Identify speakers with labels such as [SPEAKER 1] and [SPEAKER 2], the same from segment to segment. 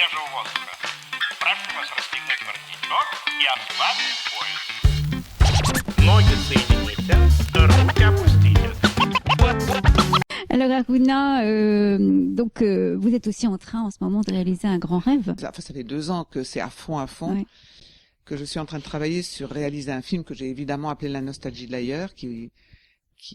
[SPEAKER 1] свежего воздуха. Прошу вас расстегнуть воротничок и ослабить пояс. Ноги соедините, руки опустите.
[SPEAKER 2] Alors Aruna, vous êtes aussi en train en ce moment de réaliser un grand rêve.
[SPEAKER 3] Ça fait 2 ans que c'est à fond,
[SPEAKER 2] Ouais.
[SPEAKER 3] que je suis en train de travailler sur réaliser un film que j'ai évidemment appelé La nostalgie de l'ailleurs, qui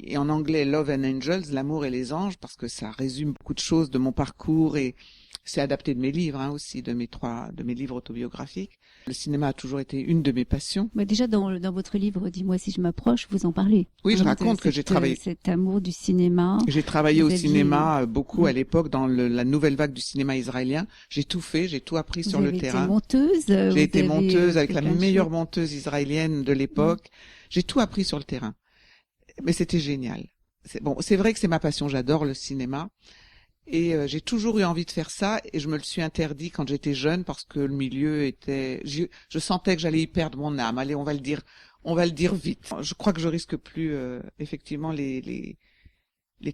[SPEAKER 3] est en anglais Love and Angels, l'amour et les anges, parce que ça résume beaucoup de choses de mon parcours et c'est adapté de mes livres aussi, de mes livres autobiographiques. Le cinéma a toujours été une de mes passions.
[SPEAKER 2] Bah déjà dans votre livre Dis-moi si je m'approche, vous en parlez.
[SPEAKER 3] Oui, je raconte que j'ai travaillé.
[SPEAKER 2] Cet amour du cinéma.
[SPEAKER 3] J'ai travaillé au
[SPEAKER 2] Vous aviez-
[SPEAKER 3] cinéma beaucoup à l'époque dans la nouvelle vague du cinéma israélien. J'ai tout fait, j'ai tout appris sur le terrain.
[SPEAKER 2] Vous avez été monteuse.
[SPEAKER 3] J'ai été monteuse avec
[SPEAKER 2] fait
[SPEAKER 3] la
[SPEAKER 2] plein de
[SPEAKER 3] meilleure
[SPEAKER 2] choses.
[SPEAKER 3] monteuse israélienne de l'époque. J'ai tout appris sur le terrain. Mais c'était génial. C'est vrai que c'est ma passion, j'adore le cinéma. Et j'ai toujours eu envie de faire ça et je me le suis interdit quand j'étais jeune parce que le milieu était... Je sentais que j'allais y perdre mon âme. Allez, on va le dire vite. Je crois que je risque plus effectivement les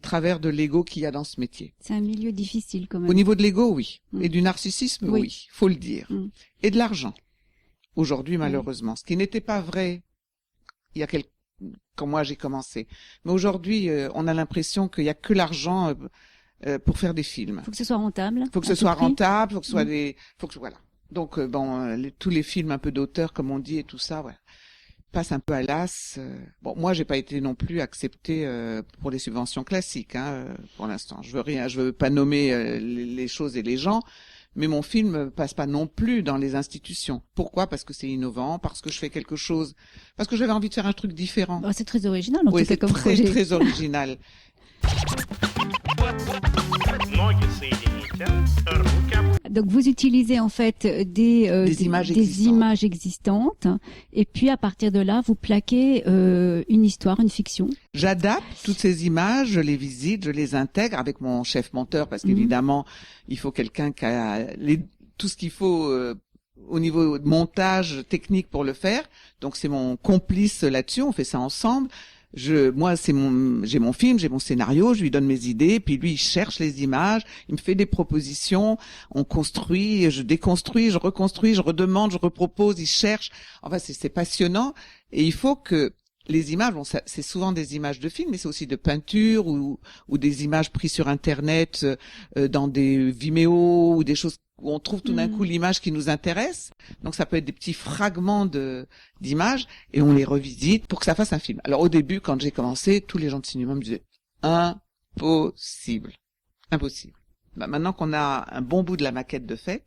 [SPEAKER 3] travers de l'ego qu'il y a dans ce métier.
[SPEAKER 2] C'est un milieu difficile quand même.
[SPEAKER 3] Au niveau de l'ego, oui.
[SPEAKER 2] Mm.
[SPEAKER 3] Et du narcissisme,
[SPEAKER 2] Oui.
[SPEAKER 3] oui. Faut le dire.
[SPEAKER 2] Mm.
[SPEAKER 3] Et de l'argent. Aujourd'hui, malheureusement. Ce qui n'était pas vrai il y a quand moi j'ai commencé. Mais aujourd'hui, on a l'impression qu'il y a que l'argent pour faire des films.
[SPEAKER 2] Faut que ce soit rentable.
[SPEAKER 3] Faut que
[SPEAKER 2] à
[SPEAKER 3] ce
[SPEAKER 2] tout
[SPEAKER 3] soit
[SPEAKER 2] prix.
[SPEAKER 3] rentable, faut que ce soit voilà. Donc tous les films un peu d'auteur comme on dit et tout ça, ouais, passent un peu à l'as. Bon, moi j'ai pas été non plus accepté pour les subventions classiques pour l'instant. Je veux pas nommer les choses et les gens, mais mon film passe pas non plus dans les institutions. Pourquoi? Parce que c'est innovant, parce que je fais quelque chose, parce que j'avais envie de faire un truc différent.
[SPEAKER 2] Bah, c'est très original en
[SPEAKER 3] Oui,
[SPEAKER 2] tout cas
[SPEAKER 3] c'est
[SPEAKER 2] comme
[SPEAKER 3] très
[SPEAKER 2] projet.
[SPEAKER 3] très original.
[SPEAKER 1] Ноги соедините, руки опустите.
[SPEAKER 2] Donc vous utilisez en fait
[SPEAKER 3] Des images existantes.
[SPEAKER 2] images existantes et puis à partir de là vous plaquez une histoire, une fiction.
[SPEAKER 3] J'adapte toutes ces images, je les visite, je les intègre avec mon chef monteur parce qu'évidemment, il faut quelqu'un qui a tout ce qu'il faut au niveau de montage technique pour le faire. Donc c'est mon complice là-dessus, on fait ça ensemble. J'ai mon film, j'ai mon scénario, je lui donne mes idées, puis lui il cherche les images, il me fait des propositions, on construit, je déconstruis, je reconstruis, je redemande, je repropose, il cherche. Enfin c'est passionnant et il faut que les images, bon, c'est souvent des images de films, mais c'est aussi de peinture ou des images prises sur Internet dans des Vimeo ou des choses où on trouve tout d'un coup l'image qui nous intéresse. Donc ça peut être des petits fragments d'images et on les revisite pour que ça fasse un film. Alors au début, quand j'ai commencé, tous les gens de cinéma me disaient impossible. Bah, maintenant qu'on a un bon bout de la maquette de fait,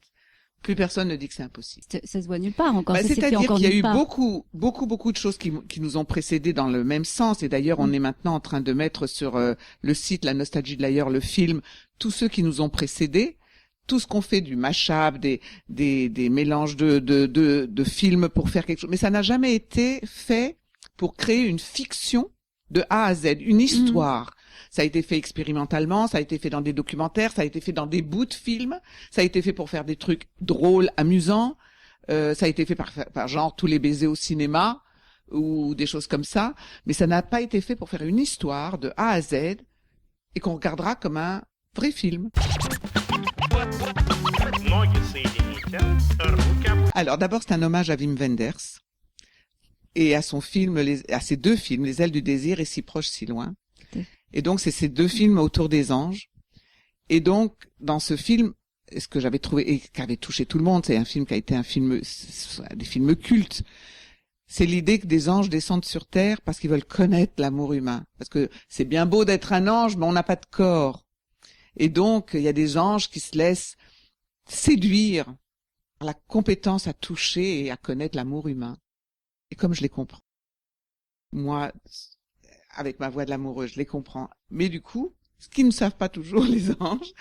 [SPEAKER 3] plus personne ne dit que c'est impossible.
[SPEAKER 2] Ça se voit nulle part encore.
[SPEAKER 3] Bah,
[SPEAKER 2] Ça s'est fait
[SPEAKER 3] c'est-à-dire
[SPEAKER 2] encore
[SPEAKER 3] qu'il y a
[SPEAKER 2] nulle
[SPEAKER 3] eu
[SPEAKER 2] part.
[SPEAKER 3] beaucoup de choses qui nous ont précédés dans le même sens. Et d'ailleurs, on est maintenant en train de mettre sur le site La nostalgie de l'ailleurs, le film, tous ceux qui nous ont précédés, tout ce qu'on fait du mash-up, des mélanges de films pour faire quelque chose. Mais ça n'a jamais été fait pour créer une fiction de A à Z, une histoire. Ça a été fait expérimentalement, ça a été fait dans des documentaires, ça a été fait dans des bouts de films, ça a été fait pour faire des trucs drôles, amusants, ça a été fait par genre tous les baisers au cinéma ou des choses comme ça, mais ça n'a pas été fait pour faire une histoire de A à Z et qu'on regardera comme un vrai film.
[SPEAKER 1] Ноги соедините, руки опустите.
[SPEAKER 3] Alors d'abord c'est un hommage à Wim Wenders et à son film, à ses 2 films, Les ailes du désir et Si proche si loin. Et donc c'est ces 2 films autour des anges. Et donc dans ce film, ce que j'avais trouvé et qui avait touché tout le monde, c'est un film qui a été des films cultes. C'est l'idée que des anges descendent sur terre parce qu'ils veulent connaître l'amour humain. Parce que c'est bien beau d'être un ange, mais on n'a pas de corps. Et donc il y a des anges qui se laissent séduire par la compétence à toucher et à connaître l'amour humain. Et comme je les comprends. Moi, avec ma voix de l'amoureux, je les comprends. Mais du coup, ce qu'ils ne savent pas toujours, les anges,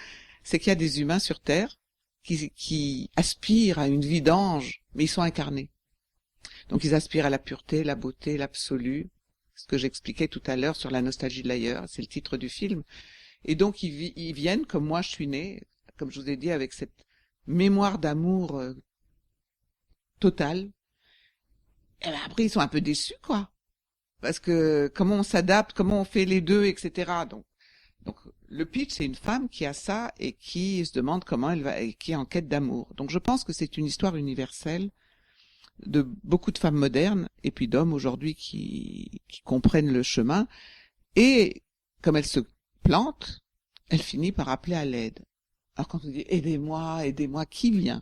[SPEAKER 3] c'est qu'il y a des humains sur Terre qui aspirent à une vie d'ange, mais ils sont incarnés. Donc ils aspirent à la pureté, la beauté, l'absolu, ce que j'expliquais tout à l'heure sur La nostalgie de l'ailleurs, c'est le titre du film. Et donc ils viennent, comme moi je suis née, comme je vous ai dit, avec cette mémoire d'amour totale. Et ben après ils sont un peu déçus, quoi. Parce que comment on s'adapte, comment on fait les deux, etc. Donc le pitch, c'est une femme qui a ça et qui se demande comment elle va, et qui est en quête d'amour. Donc je pense que c'est une histoire universelle de beaucoup de femmes modernes et puis d'hommes aujourd'hui qui comprennent le chemin. Et comme elle se plante, elle finit par appeler à l'aide. Alors quand on dit aidez-moi, aidez-moi, qui vient?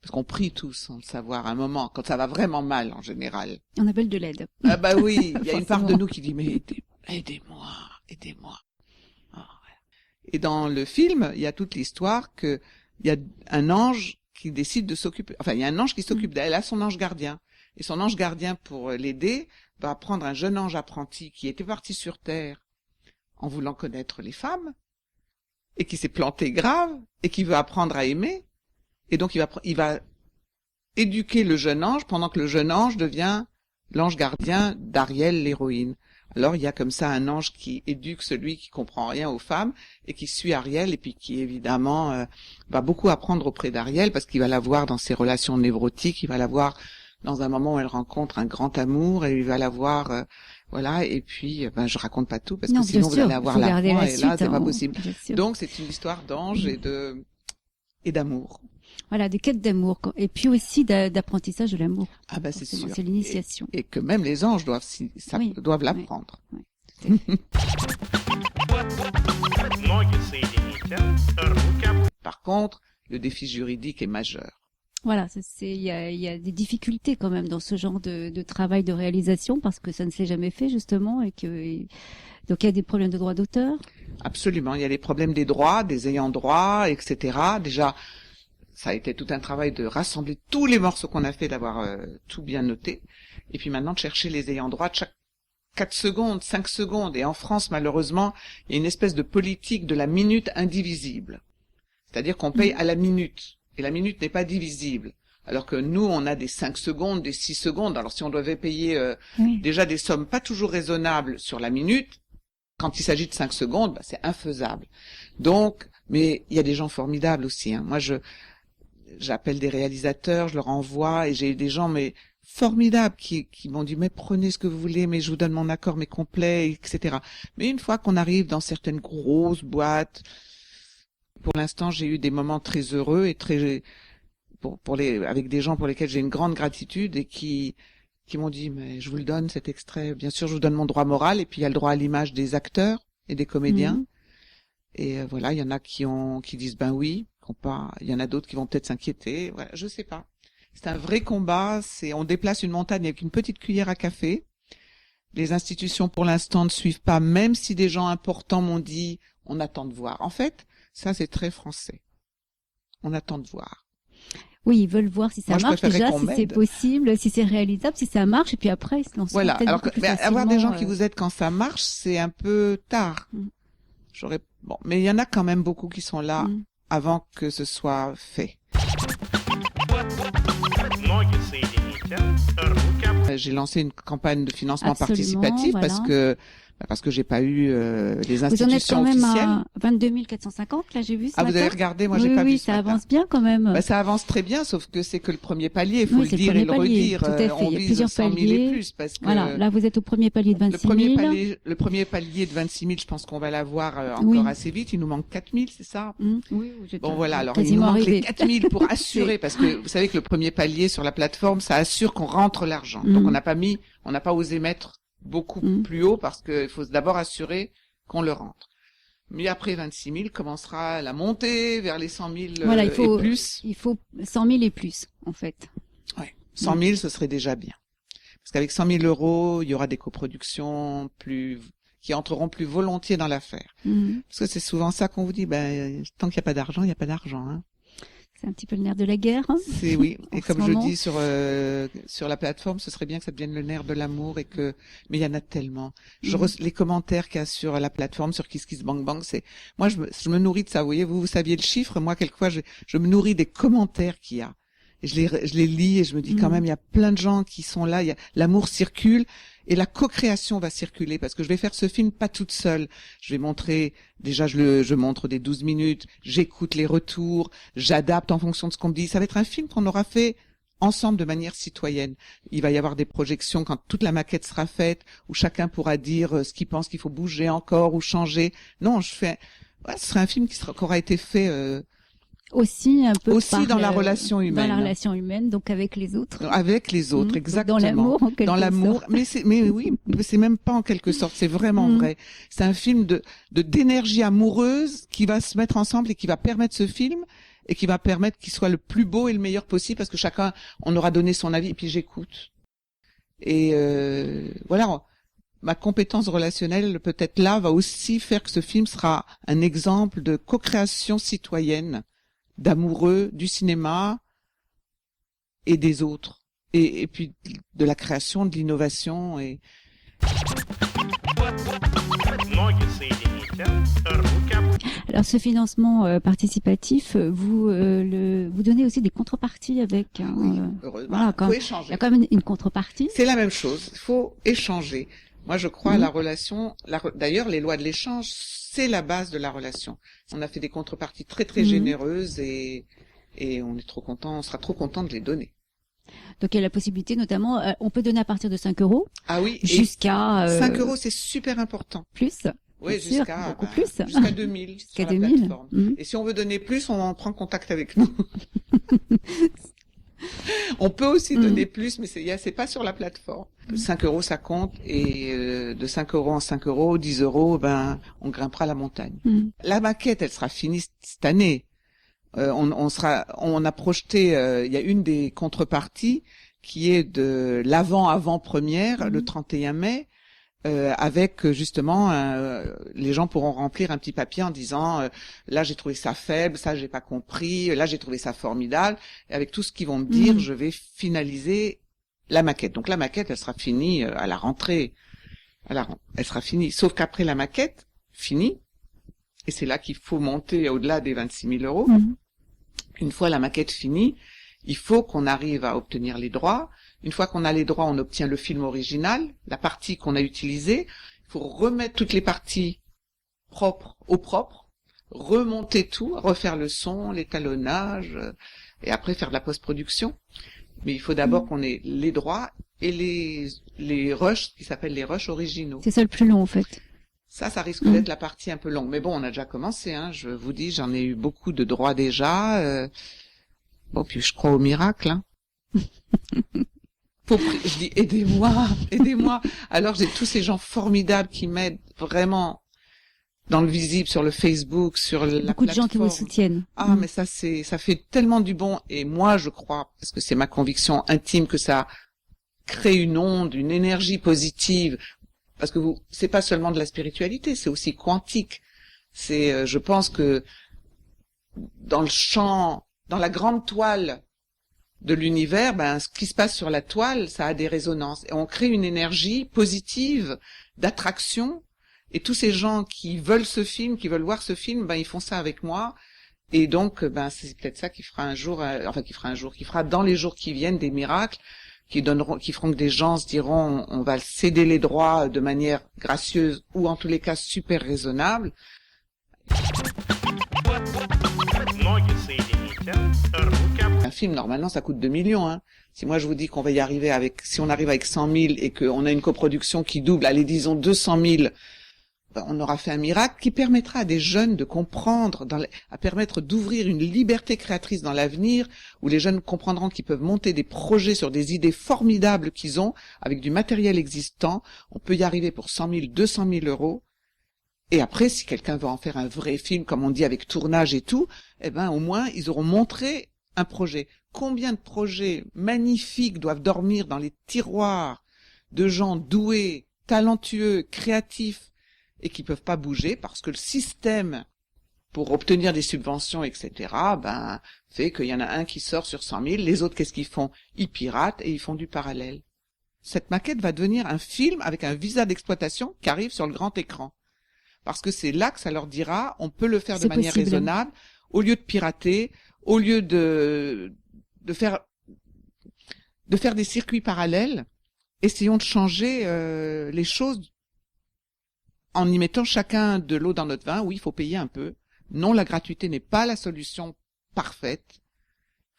[SPEAKER 3] Parce qu'on prie tous sans le savoir à un moment, quand ça va vraiment mal en général.
[SPEAKER 2] On appelle de l'aide.
[SPEAKER 3] Ah bah oui, il y a une part de nous qui dit mais aidez-moi, aidez-moi. Oh, ouais. Et dans le film, il y a toute l'histoire que il y a un ange qui décide de s'occuper. Enfin, il y a un ange qui s'occupe d'elle, elle a son ange gardien. Et son ange gardien, pour l'aider, va prendre un jeune ange apprenti qui était parti sur Terre en voulant connaître les femmes et qui s'est planté grave et qui veut apprendre à aimer. Et donc il va éduquer le jeune ange pendant que le jeune ange devient l'ange gardien d'Ariel, l'héroïne. Alors il y a comme ça un ange qui éduque celui qui comprend rien aux femmes et qui suit Ariel et puis qui évidemment va beaucoup apprendre auprès d'Ariel parce qu'il va la voir dans ses relations névrotiques, il va la voir dans un moment où elle rencontre un grand amour et il va la voir voilà, et puis je raconte pas tout parce que sinon vous allez avoir la fin et là c'est pas possible. Donc c'est une histoire d'ange et d'amour.
[SPEAKER 2] Voilà, de quête d'amour et puis aussi d'apprentissage de l'amour.
[SPEAKER 3] Ah bah c'est sûr.
[SPEAKER 2] C'est l'initiation.
[SPEAKER 3] Et que même les anges doivent l'apprendre.
[SPEAKER 2] Oui, oui,
[SPEAKER 1] Ноги соедините, руки опустите.
[SPEAKER 3] Par contre, le défi juridique est majeur.
[SPEAKER 2] Voilà, il y a des difficultés quand même dans ce genre de travail de réalisation parce que ça ne s'est jamais fait justement donc il y a des problèmes de droits d'auteur.
[SPEAKER 3] Absolument, il y a les problèmes des droits, des ayants droit, etc. Déjà, ça a été tout un travail de rassembler tous les morceaux qu'on a fait, d'avoir tout bien noté. Et puis maintenant de chercher les ayants droit de chaque 4 secondes, 5 secondes. Et en France, malheureusement, il y a une espèce de politique de la minute indivisible. C'est-à-dire qu'on paye à la minute. Et la minute n'est pas divisible. Alors que nous, on a des 5 secondes, des 6 secondes. Alors si on devait payer déjà des sommes pas toujours raisonnables sur la minute, quand il s'agit de 5 secondes, c'est infaisable. Donc, mais il y a des gens formidables aussi. Hein. Moi, j'appelle des réalisateurs, je leur envoie, et j'ai eu des gens formidables qui m'ont dit mais prenez ce que vous voulez, mais je vous donne mon accord mais complet, etc. Mais une fois qu'on arrive dans certaines grosses boîtes, pour l'instant j'ai eu des moments très heureux et très avec des gens pour lesquels j'ai une grande gratitude et qui m'ont dit mais je vous le donne cet extrait, bien sûr je vous donne mon droit moral, et puis il y a le droit à l'image des acteurs et des comédiens. Et voilà, il y en a qui disent ben oui, il y en a d'autres qui vont peut-être s'inquiéter, voilà, je sais pas. C'est un vrai combat, on déplace une montagne avec une petite cuillère à café. Les institutions pour l'instant ne suivent pas, même si des gens importants m'ont dit on attend de voir. En fait, ça c'est très français. On attend de voir.
[SPEAKER 2] Oui, ils veulent voir si ça marche déjà, si c'est possible, si c'est réalisable, si ça marche, et puis après ils se lancent.
[SPEAKER 3] Voilà. Alors avoir des gens qui vous aident quand ça marche, c'est un peu tard. Mais il y en a quand même beaucoup qui sont là avant que ce soit fait.
[SPEAKER 1] Ноги соедините, руки опустите.
[SPEAKER 3] J'ai lancé une campagne de financement participatif parce que j'ai pas eu les institutions officielles.
[SPEAKER 2] Vous en êtes quand même à 22 450, là j'ai vu ce matin.
[SPEAKER 3] Vous avez regardé, moi j'ai pas vu.
[SPEAKER 2] Oui, ça avance bien quand même.
[SPEAKER 3] Ça avance très bien, sauf que c'est que le premier palier, il faut le dire et le redire.
[SPEAKER 2] Tout à fait.
[SPEAKER 3] On
[SPEAKER 2] il y a
[SPEAKER 3] vise
[SPEAKER 2] plusieurs
[SPEAKER 3] 100 000
[SPEAKER 2] paliers.
[SPEAKER 3] et plus parce que
[SPEAKER 2] voilà, là vous êtes au premier palier de 26 000.
[SPEAKER 3] Le premier palier de 26 000, je pense qu'on va l'avoir encore assez vite. Il nous manque 4 000, c'est ça?
[SPEAKER 2] Oui.
[SPEAKER 3] Bon voilà, alors il nous manque les 4 000 pour assurer, parce que vous savez que le premier palier sur la plateforme, ça assure qu'on rentre l'argent. Donc on n'a pas osé mettre beaucoup plus haut parce qu'il faut d'abord assurer qu'on le rentre. Mais après 26 000 commencera la montée vers les 100 000 et plus.
[SPEAKER 2] Il faut 100 000 et plus, en fait.
[SPEAKER 3] Ouais. 100 000, ce serait déjà bien. Parce qu'avec 100 000 euros, il y aura des coproductions qui entreront plus volontiers dans l'affaire. Parce que c'est souvent ça qu'on vous dit, tant qu'il n'y a pas d'argent, il n'y a pas d'argent, hein.
[SPEAKER 2] C'est un petit peu le nerf de la guerre. Hein,
[SPEAKER 3] oui. Et comme je dis sur la plateforme, ce serait bien que ça devienne le nerf de l'amour mais il y en a tellement. Les commentaires qu'il y a sur la plateforme, sur KissKissBankBank, moi, je me nourris de ça. Vous voyez, vous saviez le chiffre. Moi, quelquefois, je me nourris des commentaires qu'il y a. Et je les lis et je me dis quand même, il y a plein de gens qui sont là. L'amour circule. Et la co-création va circuler parce que je vais faire ce film pas toute seule. Je vais montrer, déjà je montre des 12 minutes, j'écoute les retours, j'adapte en fonction de ce qu'on me dit. Ça va être un film qu'on aura fait ensemble de manière citoyenne. Il va y avoir des projections quand toute la maquette sera faite, où chacun pourra dire ce qu'il pense qu'il faut bouger encore ou changer. Non, ce serait un film qui aura été fait
[SPEAKER 2] aussi un peu
[SPEAKER 3] aussi dans la relation humaine.
[SPEAKER 2] Dans la relation humaine, donc avec les autres.
[SPEAKER 3] Avec les autres, exactement.
[SPEAKER 2] Dans l'amour, en quelque sorte.
[SPEAKER 3] Dans l'amour, mais oui, c'est même pas en quelque sorte, c'est vraiment vrai. C'est un film d'énergie amoureuse qui va se mettre ensemble et qui va permettre ce film et qui va permettre qu'il soit le plus beau et le meilleur possible parce que chacun, on aura donné son avis et puis j'écoute. Et voilà, ma compétence relationnelle peut-être là va aussi faire que ce film sera un exemple de co-création citoyenne d'amoureux du cinéma et des autres et puis de la création, de l'innovation et
[SPEAKER 2] alors ce financement participatif, vous donnez aussi des contreparties avec
[SPEAKER 3] oui, heureusement.
[SPEAKER 2] Voilà,
[SPEAKER 3] faut échanger.
[SPEAKER 2] Il y a quand même une contrepartie.
[SPEAKER 3] C'est la même chose, il faut échanger. Moi je crois à la relation, d'ailleurs les lois de l'échange, c'est la base de la relation. On a fait des contreparties très très généreuses et on est trop content, on sera trop content de les donner.
[SPEAKER 2] Donc il y a la possibilité notamment, on peut donner à partir de 5 euros.
[SPEAKER 3] Ah oui.
[SPEAKER 2] Jusqu'à
[SPEAKER 3] 5 euros, c'est super important.
[SPEAKER 2] Plus.
[SPEAKER 3] Oui,
[SPEAKER 2] jusqu'à beaucoup plus.
[SPEAKER 3] Jusqu'à 2000
[SPEAKER 2] jusqu'à
[SPEAKER 3] sur
[SPEAKER 2] 2000.
[SPEAKER 3] La plateforme. Et si on veut donner plus, on prend contact avec nous. On peut aussi donner plus, mais c'est pas sur la plateforme. 5 euros, ça compte, et de 5 euros en 5 euros, 10 euros, on grimpera la montagne. La maquette, elle sera finie cette année. On a projeté, il y a une des contreparties qui est de l'avant-première, le 31 mai, avec justement les gens pourront remplir un petit papier en disant là j'ai trouvé ça faible, ça j'ai pas compris, là j'ai trouvé ça formidable, et avec tout ce qu'ils vont me dire, je vais finaliser la maquette. Donc la maquette, elle sera finie à la rentrée. Elle sera finie, sauf qu'après la maquette finie, et c'est là qu'il faut monter au-delà des 26 000 euros. Une fois la maquette finie, il faut qu'on arrive à obtenir les droits. Une fois qu'on a les droits, on obtient le film original, la partie qu'on a utilisée. Il faut remettre toutes les parties propres au propre, remonter tout, refaire le son, l'étalonnage, et après faire de la post-production. Mais il faut d'abord qu'on ait les droits et les rushs, qui s'appellent les rushs originaux.
[SPEAKER 2] C'est ça le plus long, en fait.
[SPEAKER 3] Ça risque d'être la partie un peu longue. Mais bon, on a déjà commencé, hein. Je vous dis, j'en ai eu beaucoup de droits déjà. Bon, puis je crois au miracle, hein. Je dis, aidez-moi. Alors, j'ai tous ces gens formidables qui m'aident vraiment dans le visible, sur le Facebook, sur la plateforme.
[SPEAKER 2] Beaucoup de gens qui vous soutiennent.
[SPEAKER 3] Ah, mais ça fait tellement du bon. Et moi, je crois, parce que c'est ma conviction intime, que ça crée une onde, une énergie positive. Parce que c'est pas seulement de la spiritualité, c'est aussi quantique. Je pense que dans la grande toile de l'univers, ce qui se passe sur la toile, ça a des résonances. Et on crée une énergie positive, d'attraction. Et tous ces gens qui veulent ce film, qui veulent voir ce film, ils font ça avec moi. Et donc, c'est peut-être ça qui fera qui fera dans les jours qui viennent des miracles, qui feront que des gens se diront, on va céder les droits de manière gracieuse ou en tous les cas super raisonnable. Un film, normalement, ça coûte 2 millions, hein. Si moi je vous dis qu'on va y arriver si on arrive avec 100 000 et qu'on a une coproduction qui double, allez, disons 200 000, on aura fait un miracle qui permettra à des jeunes de comprendre, à permettre d'ouvrir une liberté créatrice dans l'avenir, où les jeunes comprendront qu'ils peuvent monter des projets sur des idées formidables qu'ils ont, avec du matériel existant. On peut y arriver pour 100 000, 200 000 euros. Et après, si quelqu'un veut en faire un vrai film, comme on dit, avec tournage et tout, au moins, ils auront montré un projet. Combien de projets magnifiques doivent dormir dans les tiroirs de gens doués, talentueux, créatifs, et qui peuvent pas bouger parce que le système pour obtenir des subventions, etc., fait qu'il y en a un qui sort sur 100 000, les autres, qu'est-ce qu'ils font? Ils piratent et ils font du parallèle. Cette maquette va devenir un film avec un visa d'exploitation qui arrive sur le grand écran. Parce que c'est là que ça leur dira, on peut le faire de manière raisonnable, au lieu de pirater, au lieu de faire des circuits parallèles, essayons de changer les choses en y mettant chacun de l'eau dans notre vin. Oui, il faut payer un peu. Non, la gratuité n'est pas la solution parfaite.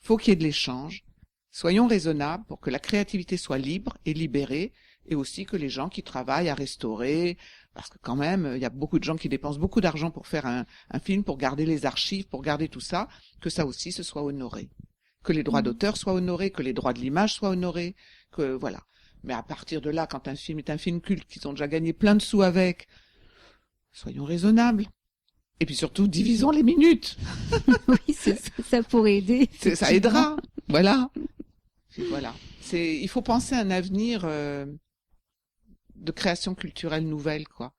[SPEAKER 3] Faut qu'il y ait de l'échange. Soyons raisonnables pour que la créativité soit libre et libérée, et aussi que les gens qui travaillent à restaurer, parce que quand même, il y a beaucoup de gens qui dépensent beaucoup d'argent pour faire un film, pour garder les archives, pour garder tout ça, que ça aussi se soit honoré. Que les droits d'auteur soient honorés, que les droits de l'image soient honorés, que voilà. Mais à partir de là, quand un film est un film culte, qu'ils ont déjà gagné plein de sous avec, soyons raisonnables. Et puis surtout, divisons les minutes.
[SPEAKER 2] Oui, ça pourrait aider.
[SPEAKER 3] Ça aidera. Voilà. Et voilà. Il faut penser à un avenir de création culturelle nouvelle, quoi.